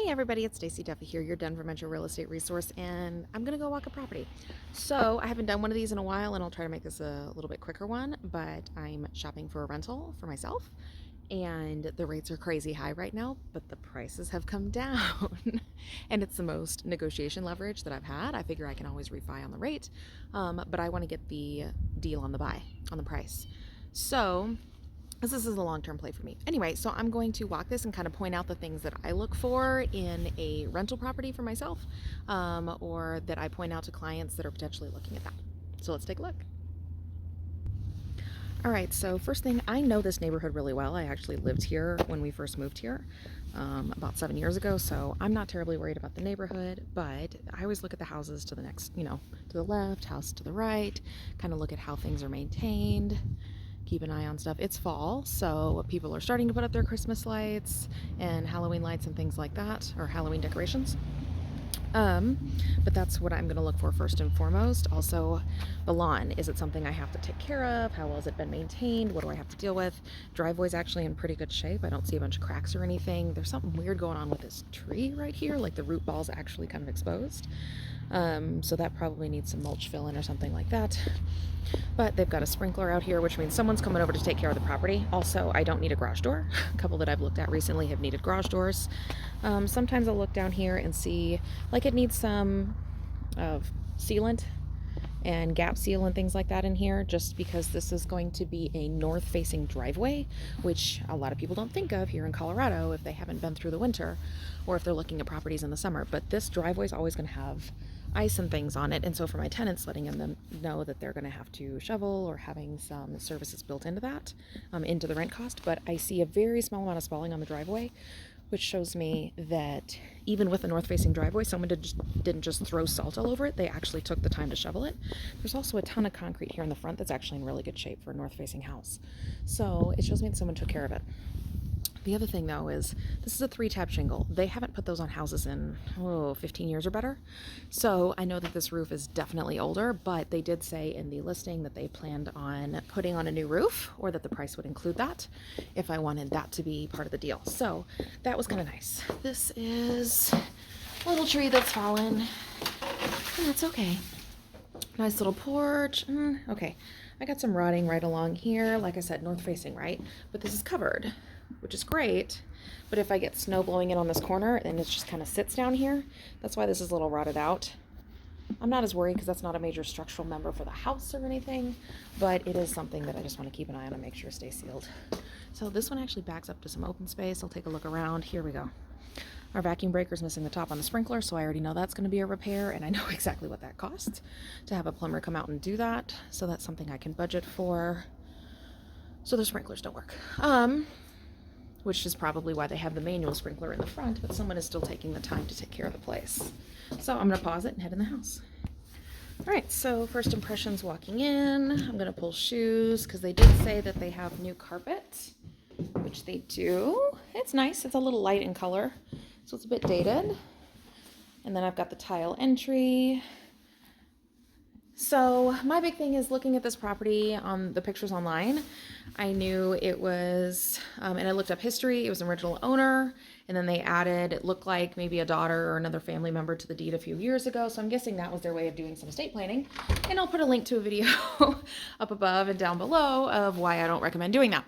Hey everybody, it's Stacie Duffy here, your Denver Metro real estate resource, and I'm gonna go walk a property. So I haven't done one of these in a while, and I'll try to make this a little bit quicker one, but I'm shopping for a rental for myself, and the rates are crazy high right now, but the prices have come down. And it's the most negotiation leverage that I've had. I figure I can always refi on the rate, but I want to get the deal on the buy, on the price. So this is a long-term play for me. Anyway, so I'm going to walk this and kind of point out the things that I look for in a rental property for myself, or that I point out to clients that are potentially looking at that. So let's take a look. All right, so first thing, I know this neighborhood really well. I actually lived here when we first moved here about 7 years ago, so I'm not terribly worried about the neighborhood, but I always look at the houses to the next, to the left, house to the right, kind of look at how things are maintained, keep an eye on stuff. It's fall, so people are starting to put up their Christmas lights and Halloween lights and things like that, or Halloween decorations. But that's what I'm going to look for first and foremost. Also, the lawn. Is it something I have to take care of? How well has it been maintained? What do I have to deal with? Driveway's actually in pretty good shape. I don't see a bunch of cracks or anything. There's something weird going on with this tree right here, like the root ball's actually kind of exposed. So that probably needs some mulch fill in or something like that. But they've got a sprinkler out here, which means someone's coming over to take care of the property. Also, I don't need a garage door. A couple that I've looked at recently have needed garage doors. Sometimes I'll look down here and see, like, it needs some sealant and gap seal and things like that in here, just because this is going to be a north-facing driveway, which a lot of people don't think of here in Colorado if they haven't been through the winter or if they're looking at properties in the summer. But this driveway is always going to have ice and things on it, and so for my tenants, letting them know that they're going to have to shovel or having some services built into that, into the rent cost. But I see a very small amount of spalling on the driveway, which shows me that even with a north-facing driveway, someone didn't just throw salt all over it. They actually took the time to shovel it. There's also a ton of concrete here in the front that's actually in really good shape for a north-facing house. So it shows me that someone took care of it. The other thing, though, is this is a 3-tab shingle. They haven't put those on houses in, 15 years or better. So I know that this roof is definitely older, but they did say in the listing that they planned on putting on a new roof, or that the price would include that if I wanted that to be part of the deal. So that was kind of nice. This is a little tree that's fallen, and that's okay. Nice little porch. Okay, I got some rotting right along here. Like I said, north facing, right? But this is covered, which is great. But if I get snow blowing in on this corner and it just kind of sits down here, that's why this is a little rotted out. I'm not as worried because that's not a major structural member for the house or anything, but it is something that I just want to keep an eye on and make sure stays sealed. So this one actually backs up to some open space. I'll take a look around. Here we go. Our vacuum breaker's missing the top on the sprinkler, so I already know that's going to be a repair, and I know exactly what that costs to have a plumber come out and do that. So that's something I can budget for. So the sprinklers don't work. Which is probably why they have the manual sprinkler in the front, but someone is still taking the time to take care of the place. So I'm going to pause it and head in the house. All right, so first impressions walking in. I'm going to pull shoes because they did say that they have new carpet, which they do. It's nice. It's a little light in color, so it's a bit dated. And then I've got the tile entry. So my big thing is looking at this property on the pictures online. I knew it was, and I looked up history, it was an original owner, and then they added, it looked like maybe a daughter or another family member to the deed a few years ago, so I'm guessing that was their way of doing some estate planning. And I'll put a link to a video up above and down below of why I don't recommend doing that.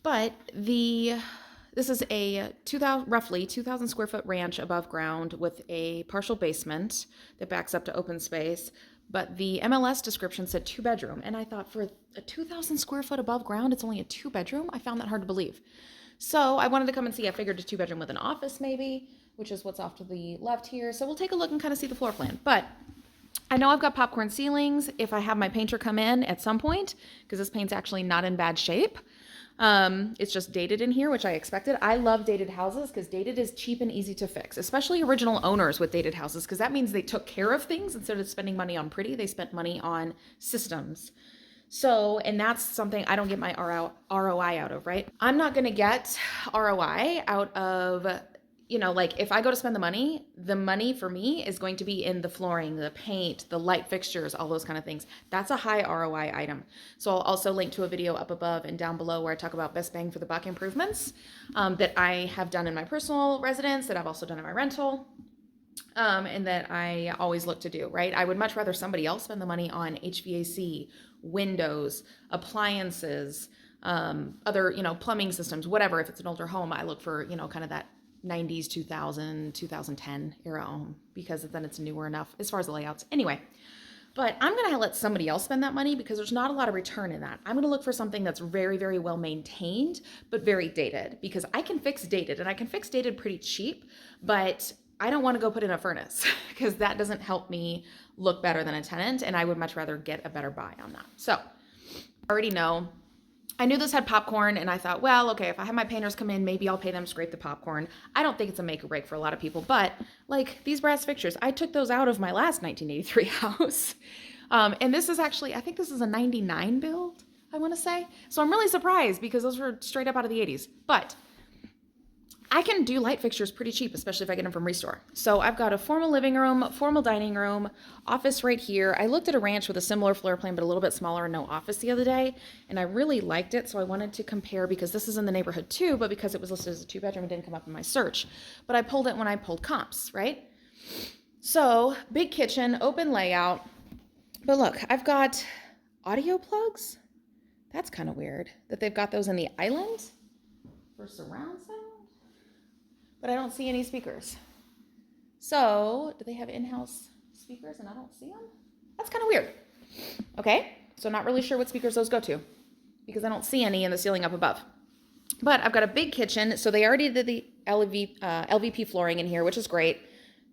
But this is a roughly 2,000 square foot ranch above ground with a partial basement that backs up to open space. But the MLS description said 2-bedroom, and I thought for a 2,000 square foot above ground, it's only a 2-bedroom. I found that hard to believe. So I wanted to come and see. I figured a 2-bedroom with an office maybe, which is what's off to the left here. So we'll take a look and kind of see the floor plan. But I know I've got popcorn ceilings if I have my painter come in at some point, because this paint's actually not in bad shape. It's just dated in here, which I expected. I love dated houses because dated is cheap and easy to fix, especially original owners with dated houses, because that means they took care of things. Instead of spending money on pretty, they spent money on systems. So, and that's something I don't get my ROI out of, right? I'm not going to get ROI out of, you know, like if I go to spend the money for me is going to be in the flooring, the paint, the light fixtures, all those kind of things. That's a high ROI item. So I'll also link to a video up above and down below where I talk about best bang for the buck improvements that I have done in my personal residence, that I've also done in my rental. And that I always look to do, right? I would much rather somebody else spend the money on HVAC, windows, appliances, other, you know, plumbing systems, whatever. If it's an older home, I look for, you know, kind of that 90s, 2000, 2010 era home, because then it's newer enough as far as the layouts. Anyway, but I'm going to let somebody else spend that money because there's not a lot of return in that. I'm going to look for something that's very, very well maintained, but very dated, because I can fix dated, and I can fix dated pretty cheap, but I don't want to go put in a furnace because that doesn't help me look better than a tenant, and I would much rather get a better buy on that. So I already know. I knew this had popcorn, and I thought, well, okay, if I have my painters come in, maybe I'll pay them to scrape the popcorn. I don't think it's a make or break for a lot of people, but like these brass fixtures, I took those out of my last 1983 house. And this is actually, I think this is a 99 build, I want to say. So I'm really surprised because those were straight up out of the 80s. But I can do light fixtures pretty cheap, especially if I get them from Restore. So I've got a formal living room, formal dining room, office right here. I looked at a ranch with a similar floor plan, but a little bit smaller and no office the other day, and I really liked it. So I wanted to compare because this is in the neighborhood too, but because it was listed as a 2-bedroom, it didn't come up in my search. But I pulled it when I pulled comps, right? So big kitchen, open layout. But look, I've got audio plugs. That's kind of weird that they've got those in the island for surround sound. But I don't see any speakers. So, do they have in-house speakers and I don't see them? That's kind of weird. Okay, so not really sure what speakers those go to because I don't see any in the ceiling up above. But I've got a big kitchen, so they already did the LVP flooring in here, which is great.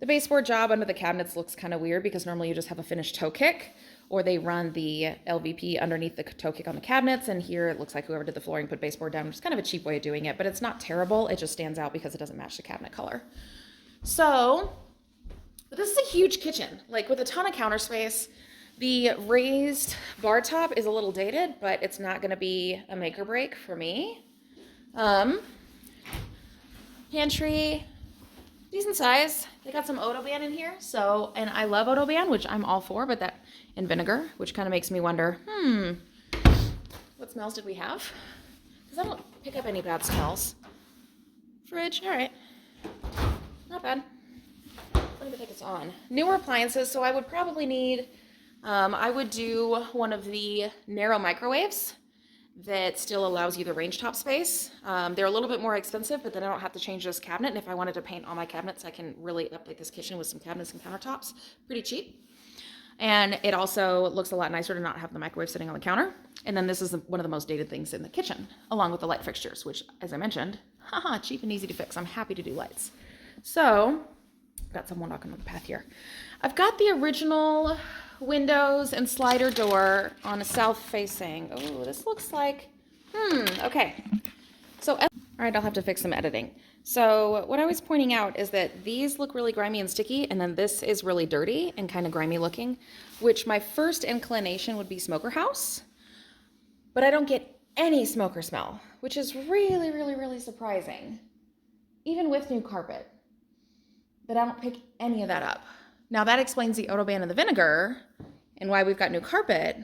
The baseboard job under the cabinets looks kind of weird because normally you just have a finished toe kick, or they run the LVP underneath the toe kick on the cabinets, and here it looks like whoever did the flooring put baseboard down, which is kind of a cheap way of doing it, but it's not terrible. It just stands out because it doesn't match the cabinet color. So, but this is a huge kitchen, like with a ton of counter space. The raised bar top is a little dated, but it's not going to be a make or break for me. Pantry, decent size. They got some Odoban in here, so, and I love Odoban, which I'm all for, but that, and vinegar, which kind of makes me wonder, what smells did we have? Because I don't pick up any bad smells. Fridge, all right, not bad. Let me think it's on. Newer appliances, so I would probably need, I would do one of the narrow microwaves that still allows you the range top space. They're a little bit more expensive, but then I don't have to change this cabinet. And if I wanted to paint all my cabinets, I can really update this kitchen with some cabinets and countertops. Pretty cheap. And it also looks a lot nicer to not have the microwave sitting on the counter. And then this is one of the most dated things in the kitchen, along with the light fixtures, which, as I mentioned, cheap and easy to fix. I'm happy to do lights. So, got someone knocking on the path here. I've got the original windows and slider door on a south facing. Oh, this looks like, okay. So, all right, I'll have to fix some editing. So what I was pointing out is that these look really grimy and sticky, and then this is really dirty and kind of grimy looking, which my first inclination would be smoker house, but I don't get any smoker smell, which is really, really, really surprising, even with new carpet. But I don't pick any of that up. Now that explains the Odoban and the vinegar and why we've got new carpet,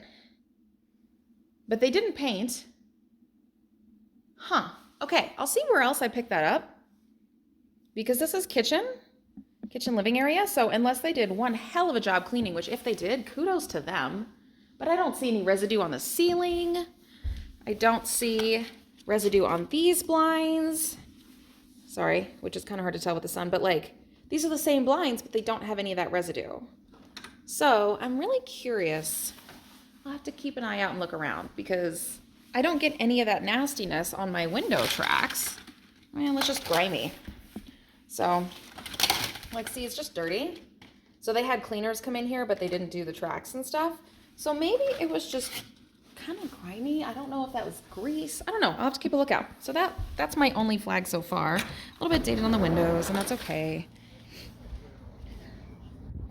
but they didn't paint. Okay, I'll see where else I picked that up, because this is kitchen living area. So unless they did one hell of a job cleaning, which if they did, kudos to them, but I don't see any residue on the ceiling. I don't see residue on these blinds. Sorry, which is kind of hard to tell with the sun, but like, these are the same blinds, but they don't have any of that residue. So I'm really curious. I'll have to keep an eye out and look around because I don't get any of that nastiness on my window tracks. Man, it's just grimy. So, like, see, it's just dirty. So they had cleaners come in here, but they didn't do the tracks and stuff. So maybe it was just kind of grimy. I don't know if that was grease. I don't know. I'll have to keep a lookout. So that's my only flag so far. A little bit dated on the windows, and that's okay.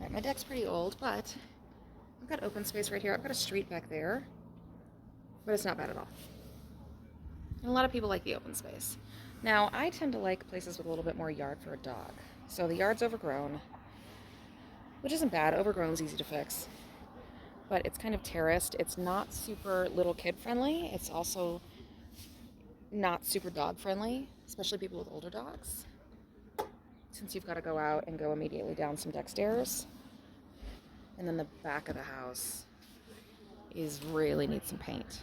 All right, my deck's pretty old, but I've got open space right here. I've got a street back there, but it's not bad at all. And a lot of people like the open space. Now, I tend to like places with a little bit more yard for a dog. So the yard's overgrown, which isn't bad. Overgrown is easy to fix. But it's kind of terraced. It's not super little kid friendly. It's also not super dog friendly, especially people with older dogs, since you've got to go out and go immediately down some deck stairs. And then the back of the house is really needs some paint.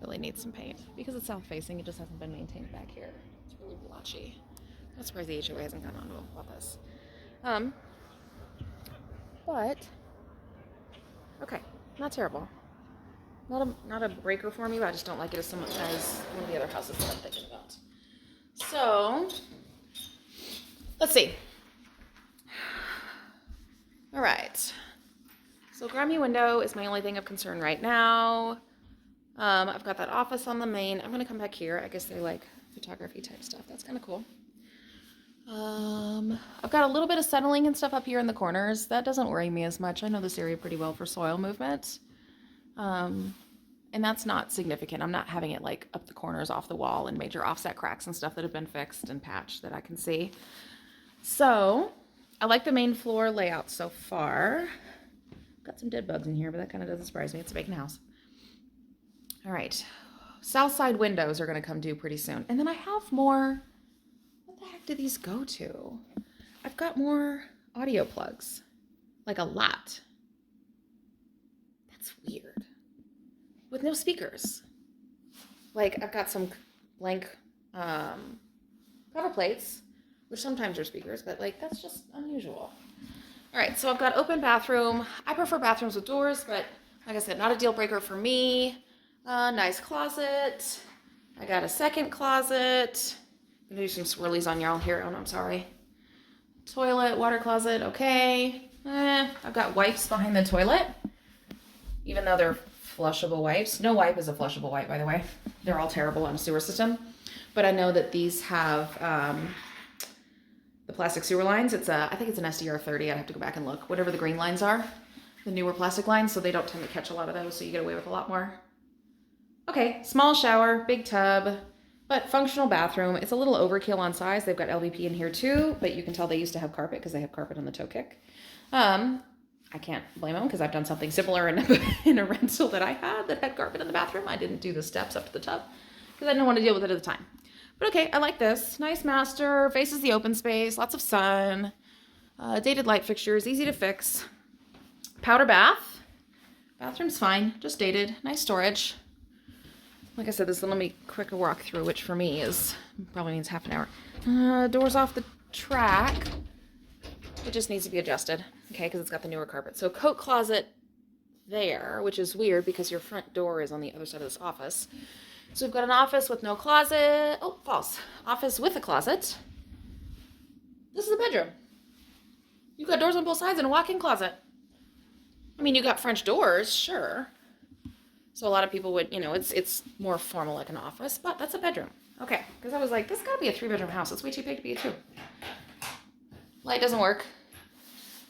Really needs some paint. Because it's south facing, it just hasn't been maintained back here. It's really blotchy. I'm surprised the HOA hasn't gotten on to about this. But okay, not terrible. Not a breaker for me, but I just don't like it as much as one of the other houses that I'm thinking about. So let's see. All right. So grimy window is my only thing of concern right now. I've got that office on the main. I'm gonna come back here. I guess they like photography type stuff. That's kind of cool. I've got a little bit of settling and stuff up here in the corners. That doesn't worry me as much. I know this area pretty well for soil movement. And that's not significant. I'm not having it like up the corners off the wall and major offset cracks and stuff that have been fixed and patched that I can see. So I like the main floor layout so far. Got some dead bugs in here, but that kind of doesn't surprise me. It's a vacant house. All right. South side windows are going to come due pretty soon. And then I have more. What the heck do these go to? I've got more audio plugs. Like a lot. That's weird. With no speakers. Like I've got some blank cover plates, which sometimes are speakers, but like that's just unusual. All right, so I've got open bathroom. I prefer bathrooms with doors, but like I said, not a deal breaker for me. Nice closet. I got a second closet. I'm gonna do some swirlies on y'all here. Oh, no, I'm sorry. Toilet, water closet, okay. I've got wipes behind the toilet, even though they're flushable wipes. No wipe is a flushable wipe, by the way. They're all terrible on a sewer system. But I know that these have the plastic sewer lines. I think it's an SDR 30. I'd have to go back and look. Whatever the green lines are, the newer plastic lines, so they don't tend to catch a lot of those, so you get away with a lot more. Okay, small shower, big tub, but functional bathroom. It's a little overkill on size. They've got LVP in here too, but you can tell they used to have carpet because they have carpet on the toe kick. I can't blame them because I've done something similar in a rental that I had that had carpet in the bathroom. I didn't do the steps up to the tub because I didn't want to deal with it at the time. But okay, I like this. Nice master, faces the open space, lots of sun, dated light fixtures, easy to fix. Powder bath. Bathroom's fine, just dated. Nice storage. Like I said, this will let me quick walk through, which for me is probably needs half an hour. Doors off the track. It just needs to be adjusted, okay, because it's got the newer carpet. So coat closet there, which is weird because your front door is on the other side of this office. So we've got an office with no closet. Oh, false. Office with a closet. This is a bedroom. You've got doors on both sides and a walk-in closet. I mean, you got French doors, sure. So a lot of people would, it's more formal like an office, but that's a bedroom. Okay, because I was like, this gotta be a 3-bedroom house. It's way too big to be a 2. Light doesn't work.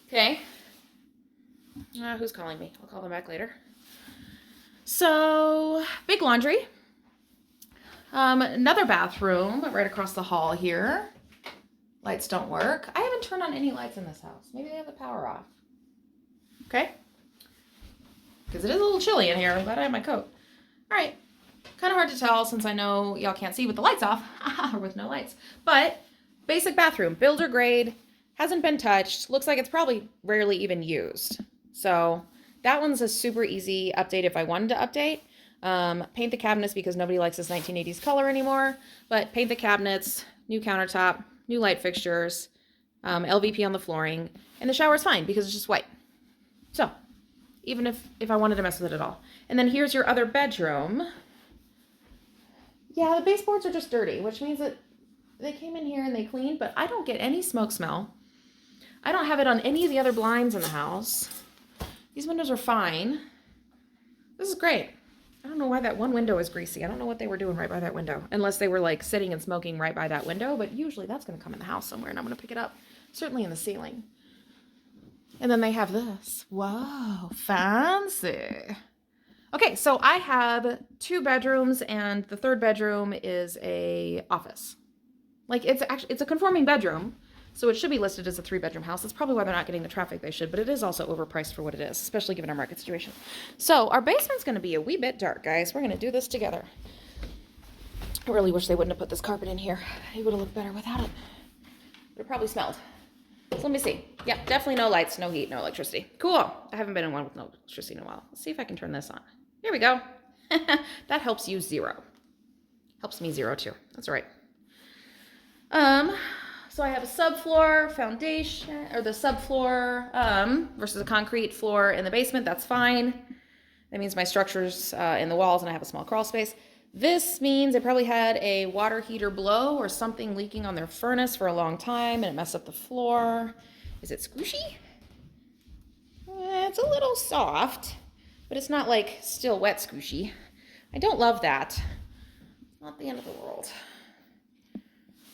Okay. Who's calling me? I'll call them back later. So, big laundry. Another bathroom right across the hall here. Lights don't work. I haven't turned on any lights in this house. Maybe they have the power off. Okay. Because it is a little chilly in here. I'm glad I have my coat. All right. Kind of hard to tell since I know y'all can't see with the lights off or with no lights. But basic bathroom, builder grade, hasn't been touched. Looks like it's probably rarely even used. So that one's a super easy update if I wanted to update. Paint the cabinets because nobody likes this 1980s color anymore. But paint the cabinets, new countertop, new light fixtures, LVP on the flooring. And the shower's fine because it's just white. So even if I wanted to mess with it at all. And then here's your other bedroom. Yeah, the baseboards are just dirty, which means that they came in here and they cleaned, but I don't get any smoke smell. I don't have it on any of the other blinds in the house. These windows are fine. This is great. I don't know why that one window is greasy. I don't know what they were doing right by that window, unless they were like sitting and smoking right by that window, but usually that's going to come in the house somewhere and I'm going to pick it up. Certainly in the ceiling. And then they have this. Whoa, fancy. Okay, so I have 2 bedrooms and the 3rd bedroom is a office. Like it's a conforming bedroom, so it should be listed as a 3-bedroom house. That's probably why they're not getting the traffic they should, but it is also overpriced for what it is, especially given our market situation. So our basement's gonna be a wee bit dark, guys. We're gonna do this together. I really wish they wouldn't have put this carpet in here. It would have looked better without it. But it probably smelled. So let me see. Yep, definitely no lights, no heat, no electricity. Cool. I haven't been in one with no electricity in a while. Let's see if I can turn this on. There we go. That helps you 0. Helps me 0 too. That's all right. So I have a subfloor foundation, or the subfloor versus a concrete floor in the basement. That's fine. That means my structure's in the walls and I have a small crawl space. This means they probably had a water heater blow or something leaking on their furnace for a long time and it messed up the floor. Is it squishy? It's a little soft, but it's not like still wet squishy. I don't love that. Not the end of the world.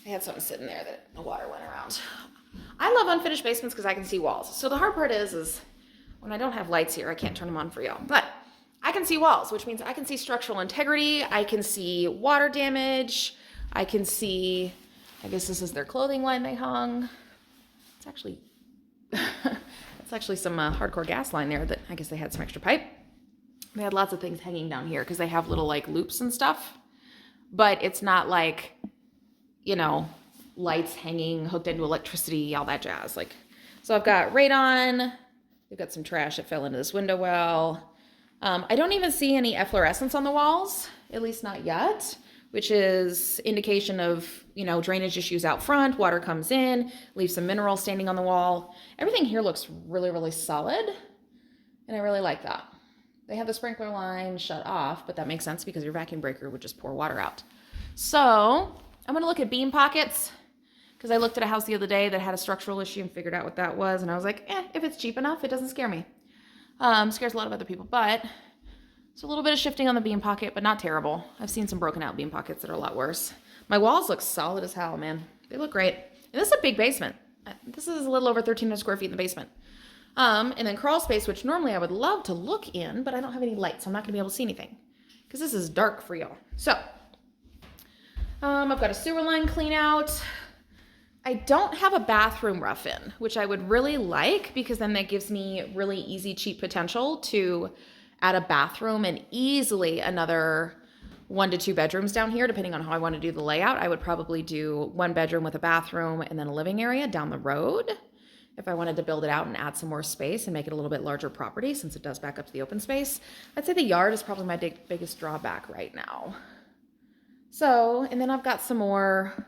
I had something sitting there that the water went around. I love unfinished basements because I can see walls. So the hard part is when I don't have lights here, I can't turn them on for y'all. But I can see walls, which means I can see structural integrity. I can see water damage. I can see, I guess this is their clothing line they hung. It's actually, it's actually some hardcore gas line there that I guess they had some extra pipe. They had lots of things hanging down here because they have little like loops and stuff, but it's not like, you know, lights hanging, hooked into electricity, all that jazz. Like, so I've got radon. We've got some trash that fell into this window well. I don't even see any efflorescence on the walls, at least not yet, which is indication of, you know, drainage issues out front. Water comes in, leaves some mineral standing on the wall. Everything here looks really, really solid, and I really like that. They have the sprinkler line shut off, but that makes sense because your vacuum breaker would just pour water out. So I'm gonna look at beam pockets because I looked at a house the other day that had a structural issue and figured out what that was, and I was like, if it's cheap enough, it doesn't scare me. Scares a lot of other people, but it's a little bit of shifting on the beam pocket, but not terrible. I've seen some broken out beam pockets that are a lot worse. My walls look solid as hell, man. They look great. And this is a big basement. This is a little over 1,300 square feet in the basement. And then crawl space, which normally I would love to look in, but I don't have any lights, so I'm not gonna be able to see anything because this is dark for y'all. So, I've got a sewer line clean out. I don't have a bathroom rough in, which I would really like because then that gives me really easy, cheap potential to add a bathroom and easily another 1 to 2 bedrooms down here, depending on how I want to do the layout. I would probably do 1 bedroom with a bathroom and then a living area down the road if I wanted to build it out and add some more space and make it a little bit larger property since it does back up to the open space. I'd say the yard is probably my biggest drawback right now. So, and then I've got some more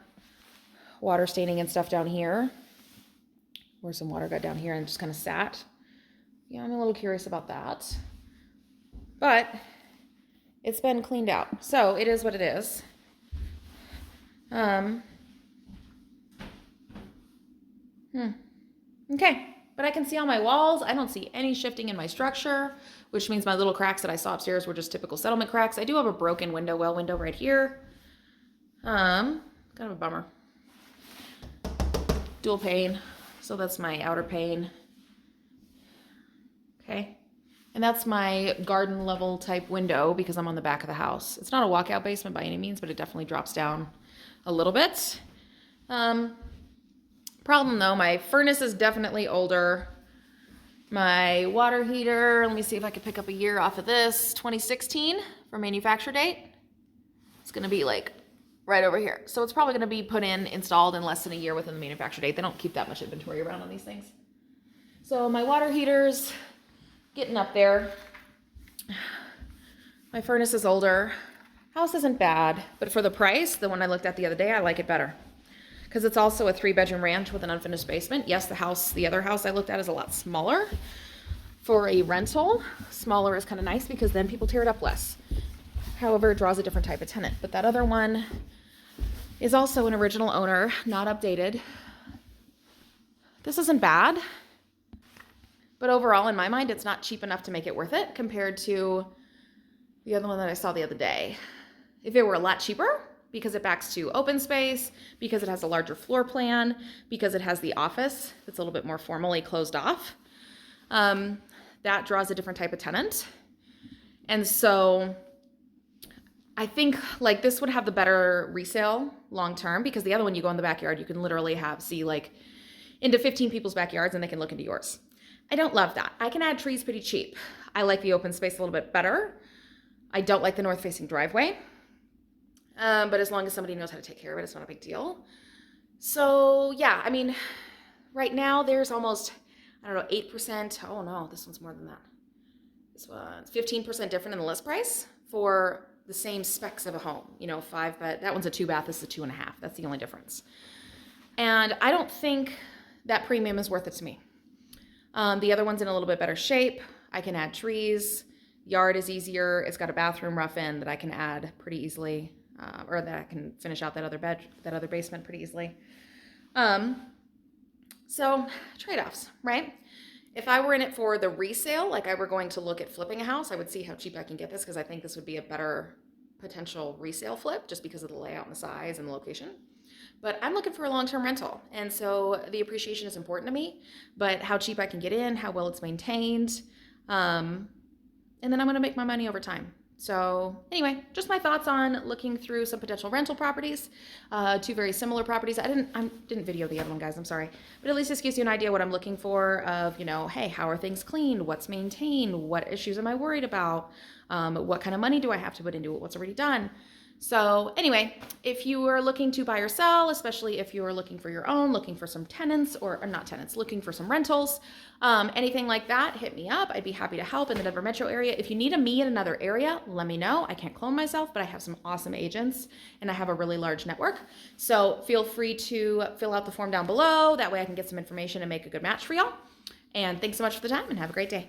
water staining and stuff down here where some water got down here and just kind of sat. Yeah, I'm a little curious about that. But it's been cleaned out. So it is what it is. Okay, but I can see on my walls. I don't see any shifting in my structure, which means my little cracks that I saw upstairs were just typical settlement cracks. I do have a broken well window right here. Kind of a bummer. Dual pane, so that's my outer pane. Okay, and that's my garden level type window because I'm on the back of the house. It's not a walkout basement by any means, but it definitely drops down a little bit. Problem though, my furnace is definitely older. My water heater, let me see if I can pick up a year off of this, 2016 for manufacture date. It's gonna be like right over here. So it's probably gonna be installed in less than a year within the manufacture date. They don't keep that much inventory around on these things. So my water heater's getting up there. My furnace is older. House isn't bad, but for the price, the one I looked at the other day, I like it better. Because it's also a 3-bedroom ranch with an unfinished basement. Yes, the other house I looked at is a lot smaller. For a rental, smaller is kind of nice because then people tear it up less. However, it draws a different type of tenant. But that other one is also an original owner, not updated. This isn't bad, but overall, in my mind, it's not cheap enough to make it worth it compared to the other one that I saw the other day. If it were a lot cheaper, because it backs to open space, because it has a larger floor plan, because it has the office that's a little bit more formally closed off, that draws a different type of tenant. And so I think like this would have the better resale long term, because the other one, you go in the backyard, you can literally see like into 15 people's backyards and they can look into yours. I don't love that. I can add trees pretty cheap. I like the open space a little bit better. I don't like the north facing driveway. But as long as somebody knows how to take care of it, it's not a big deal. So yeah, I mean, right now there's almost, I don't know, 8%. Oh no, this one's more than that. This one's 15% different in the list price for the same specs of a home. 5 bed. That one's a 2 bath. This is a 2.5. That's the only difference. And I don't think that premium is worth it to me. The other one's in a little bit better shape. I can add trees. Yard is easier. It's got a bathroom rough in that I can add pretty easily, or that I can finish out that other basement pretty easily. So trade-offs, right? If I were in it for the resale, like I were going to look at flipping a house, I would see how cheap I can get this, because I think this would be a better potential resale flip just because of the layout and the size and the location. But I'm looking for a long-term rental, and so the appreciation is important to me, but how cheap I can get in, how well it's maintained, and then I'm going to make my money over time. So anyway, just my thoughts on looking through some potential rental properties, 2 very similar properties. I didn't video the other one, guys, I'm sorry. But at least this gives you an idea what I'm looking for of, hey, how are things cleaned? What's maintained? What issues am I worried about? What kind of money do I have to put into it? What's already done? So anyway, if you are looking to buy or sell, especially if you are looking for your own, looking for some tenants or not tenants, looking for some rentals, anything like that, hit me up. I'd be happy to help in the Denver metro area. If you need me in another area, let me know. I can't clone myself, but I have some awesome agents and I have a really large network. So feel free to fill out the form down below. That way I can get some information and make a good match for y'all. And thanks so much for the time and have a great day.